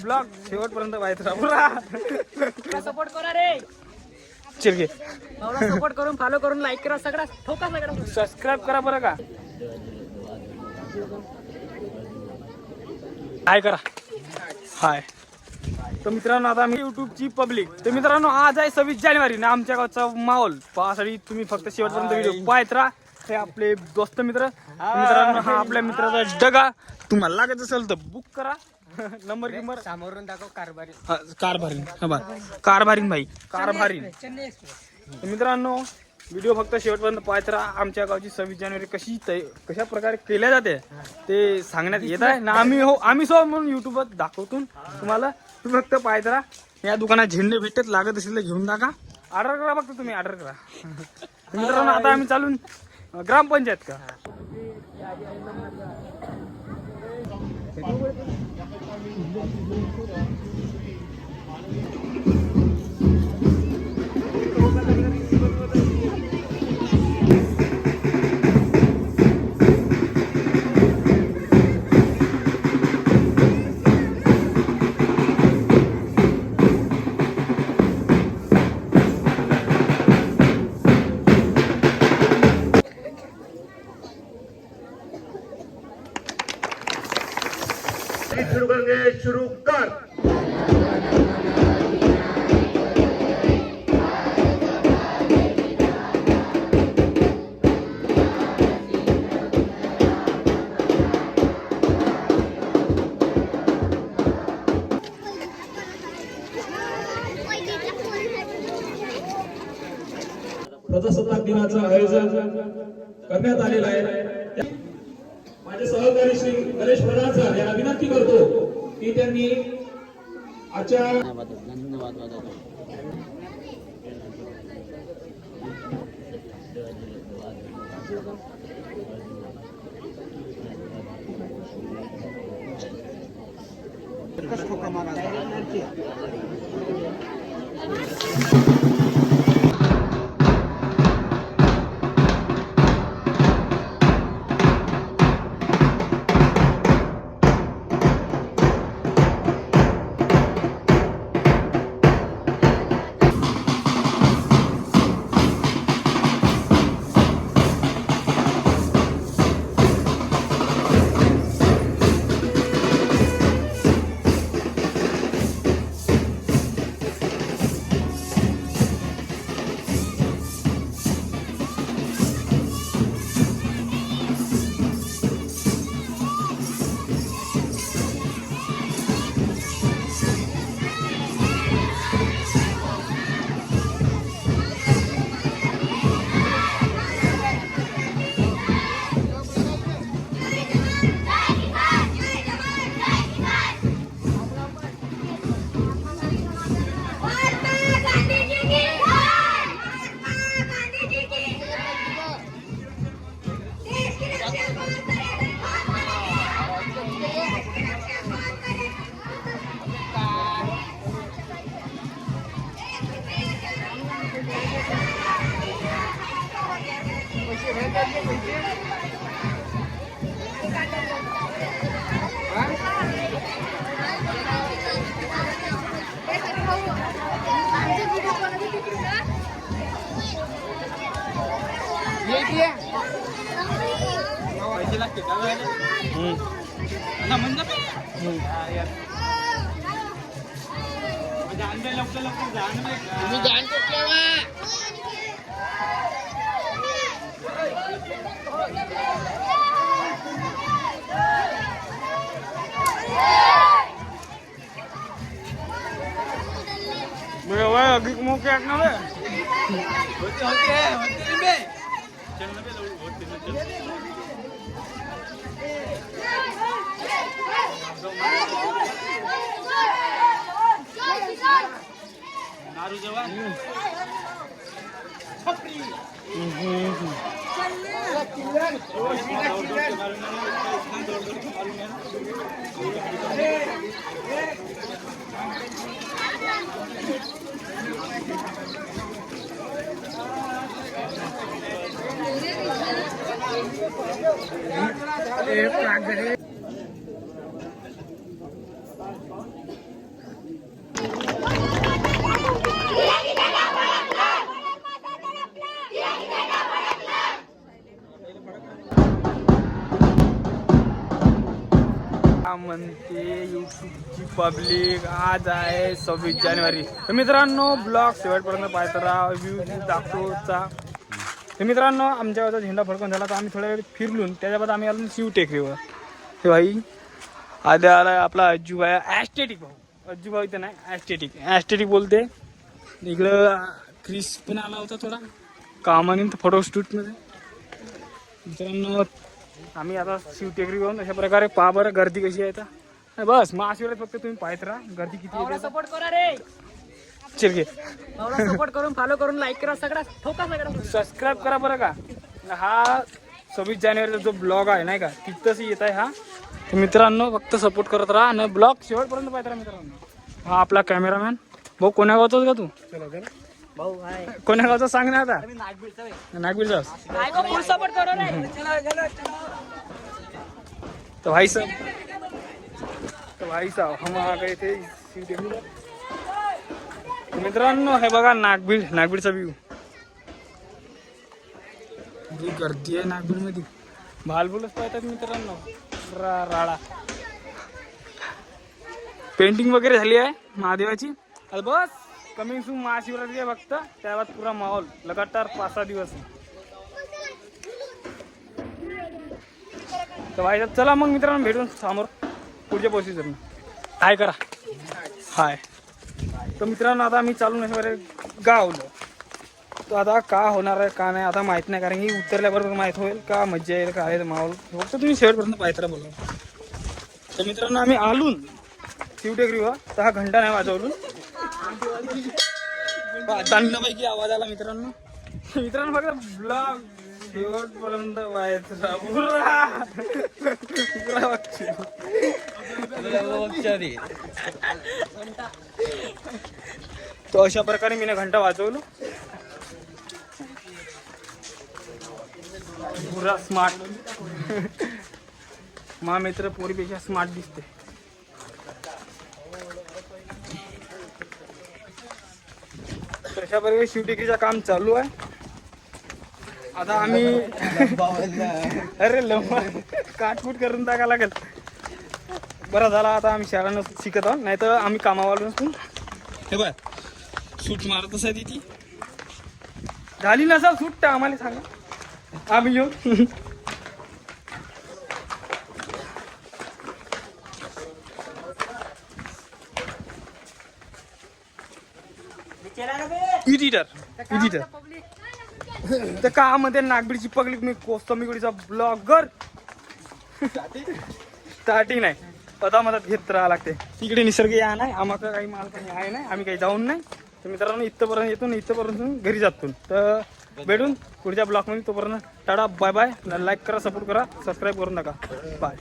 Blog शेवटपर्यंत पाहायचा पुरा सपोर्ट करा रे. चल घे सपोर्ट करून फॉलो करून लाईक करा सगळा ठोका सगळा. सबस्क्राईब करा बरं का. हाय करा हाय. तर मित्रांनो आता मी युट्यूबची पब्लिक. तर मित्रांनो आज आहे 26 जानेवारी ना आमच्या गावचा माहोल पाहण्यासाठी तुम्ही फक्त शेवटपर्यंत व्हिडिओ पाहत राहा. हे आपले दोस्त मित्र. मित्रांनो हा आपल्या मित्राचा डगा. तुम्हाला लागत असेल तर बुक करा. नंबर किंमत समोरून दाखव कारभारी. कारभारीन कारभारीन भाई कारभारीन. चेन्नई एक्सप्रेस. मित्रांनो व्हिडिओ फक्त शेवटपर्यंत पाहत राहा. आमच्या गावची 26 जानेवारी कशा प्रकारे केल्या जाते ते सांगण्यात येत आहे ना. आम्ही सो म्हणून युट्यूबवर दाखवतो तुम्हाला. तुम्ही फक्त पाहत राहा. या दुकानात झेंडे भेटत लागत असेल तर घेऊन टाका. ऑर्डर करा फक्त तुम्ही ऑर्डर करा. मित्रांनो आता आम्ही चालून ग्रामपंचायत का. शुरू कर. प्रजासत्ताक दिनाचं आयोजन करण्यात आलेलं आहे. माझे सहकारी श्री गणेश प्रधान सर यांना विनंती करतो की त्यांनी आजच्या lagi mau kayak nawe. Naru jawan. म्हणते युट्यूबची पब्लिक. आज आहे 26 जानेवारी. तर मित्रांनो ब्लॉग शेवटपर्यंत पाहत राहा. व्ह्यू दाखवचा. तर मित्रांनो आमच्या गावचा झेंडा फडकून झाला तर आम्ही थोड्या वेळ फिरलून त्याच्याबाद आम्ही आलो शिव टेकडीवर. हे भाई आद्या आला आपला अज्जू भाई ॲस्टेटिक भाऊ. अज्जू भाऊ इथं नाही ॲस्टेटिक बोलते. इकडं क्रिस पण आला होता थोडा कामाने फोटोशूटमध्ये. मित्रांनो आम्ही आता शिव टेकडी घेऊन अशा प्रकारे पहा बरं गर्दी कशी आहे आता. बस महाशिवरात फक्त तुम्ही पाहत राहा गर्दी किती भाऊला येते. सपोर्ट करा रे. चिरके भाऊला सपोर्ट करून फॉलो करून लाईक करा सगळ्या ठोका सगळ्या. सबस्क्राईब करा बरं का. हा 26 जानेवारीचा जो ब्लॉग आहे नाही का तिथंच येत आहे हा. तर मित्रांनो फक्त सपोर्ट करत राहा आणि ब्लॉग शेवटपर्यंत पाहत राहा मित्रांनो. हा आपला कॅमेरामॅन भाऊ. कोण्या गावचाच का तू? भाऊ आहे कोण्या गावचा सांग ना आता. नागपूरचा नागपूरचा. फुल सपोर्ट करो रे. तो भाई साहब हम आ गए थे मित्रांनो. हे बघा नागबीडचा व्ह्यू. गर्दी आहे नागबीड मध्ये. भालबुलच पाहतात मित्रांनो. राळा पेंटिंग वगैरे झाली आहे महादेवाची. आता बस कमिंग सून महाशिवरात्री आहे फक्त. त्यावर पुरा माहोल लगातार 5-6 दिवस. तर भाई चला मग मित्रांनो भेटून समोर पुढच्या प्रोसिजर. हाय करा हाय. तर मित्रांनो आता आम्ही चालून अशा गावलो. तर आता का होणार आहे का नाही आता माहित नाही कारण की उतरल्याबरोबर माहित होईल का मज्जा येईल का आहे माहोल. फक्त तुम्ही शेवटपर्यंत पाहता बोला. तर मित्रांनो आम्ही आलून शिवटेकरीवर तर हा घंटा नाही वाजवलून. चांगल्यापैकी आवाज आला मित्रांनो. मित्रांनो फक्त ब्लॉग शेवटपर्यंत पाहायचा. तो अशा प्रकारे मी घंटा वाजवलो. पुरा स्मार्ट. मा मित्र पोरीपेक्षा स्मार्ट दिसते. अशा प्रकारे शिवटेकडीचं काम चालू आहे आता. आम्ही अरे लंबा काटफूट करून टाका लागेल. बरं झाला आता आम्ही शाळा शिकत आहोत नाही तर आम्ही कामावालो नसून. हे बघ सूट मारतच आहे ती झाली नसा सूट आम्हाला सांगा आम्ही येऊ. एडिटर तर का मध्ये नागबीडची पब्लिक मी कोस्तमीकडीचा ब्लॉगर. स्टार्टिंग नाही पदा मधात घेत राहा लागते. तिकडे निसर्ग या नाही आम्हाला काही माल काही आहे नाही. आम्ही काही जाऊन नाही. तर मित्रांनो इथपर्यंत येतो ना इथपर्यंत घरी जातो. तर भेटून पुढच्या ब्लॉगमध्ये. तोपर्यंत टाटा बाय बाय. लाईक करा सपोर्ट करा सबस्क्राईब करू नका. बाय.